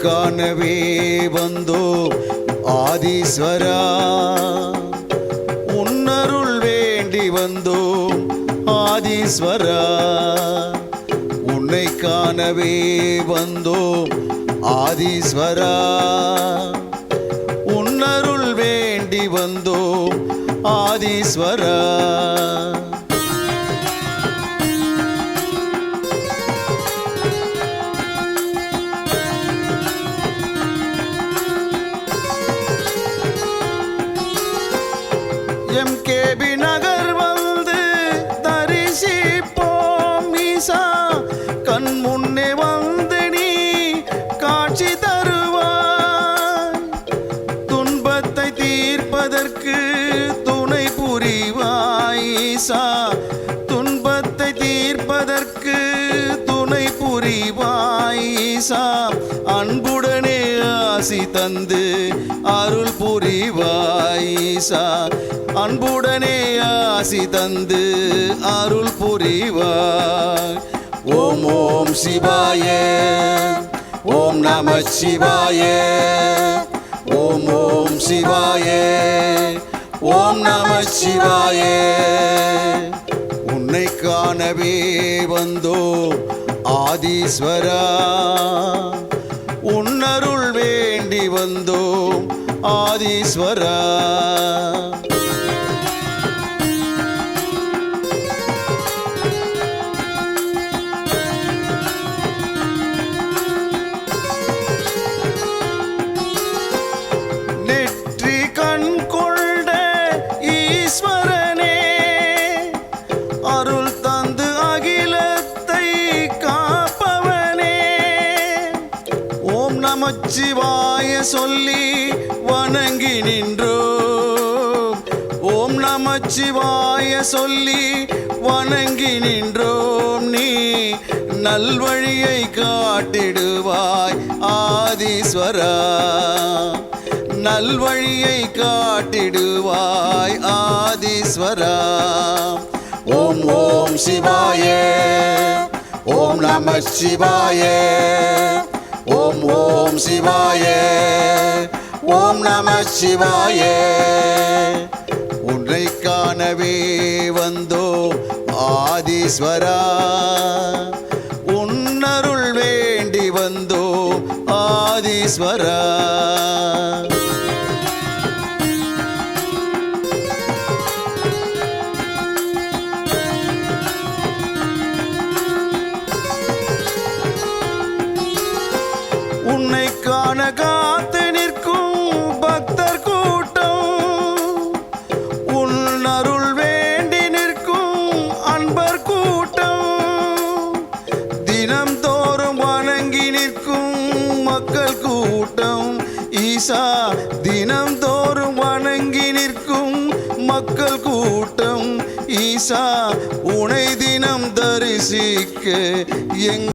காணவே வந்தோம் ஆதீஸ்வரா, உன்னருள் வேண்டி வந்தோம் ஆதீஸ்வரா. உன்னை காணவே வந்தோம் ஆதீஸ்வரா, உன்னருள் வேண்டி வந்தோம் ஆதீஸ்வரா. எம்கேபி நகர் வந்து தரிசிப்போம் ஈசா, கண் முன்னே வந்து நீ காட்சி தருவாய். துன்பத்தை தீர்ப்பதற்கு துணை புரிவாய் ஈசா, துன்பத்தை தீர்ப்பதற்கு துணை புரிவாய் ஈசா. அன்புடனே ஆசி தந்து அருள் புரிவாய் ஈசா, அன்புடனே ஆசி தந்து அருள் புரிவாய். ஓம் ஓம் சிவாய, ஓம் நம சிவாய, ஓம் ஓம் சிவாய, ஓம் நம சிவாய. உன்னை காணவே வந்தோம் ஆதீஸ்வரா, உன்னருள் வேண்டி வந்தோம் ஆதீஸ்வரா. நெற்றி கண் கொண்ட ஈஸ்வரனே, அருள் தந்து அகிலத்தை காப்பவனே. ஓம் நமச்சிவாய சொல்லி வணங்கி நின்றோம், ஓம் நமச்சிவாய சொல்லி வணங்கி நின்றோம். நீ நல்வழியை காட்டிடுவாய் ஆதீஸ்வரா, நல்வழியை காட்டிடுவாய் ஆதீஸ்வரா. ஓம் ஓம் சிவாய, ஓம் நம சிவாய, ஓம் ஓம் சிவாய, ஓம் நம சிவாய. உன்னை காணவே வந்தோம் ஆதீஸ்வரா, உன்னருள் வேண்டி வந்தோம் ஆதீஸ்வரா. உன்னை காண காத்து நிற்கும் பக்தர் கூட்டம், உன் அருள் வேண்டி நிற்கும் அன்பர் கூட்டம், தினம் தோறும் வணங்கி நிற்கும் மக்கள் கூட்டம் ஈசா, தினம் தோறும் வணங்கி நிற்கும் மக்கள் கூட்டம் ஈசா. உனை தினம் தரிசிக்க எங்க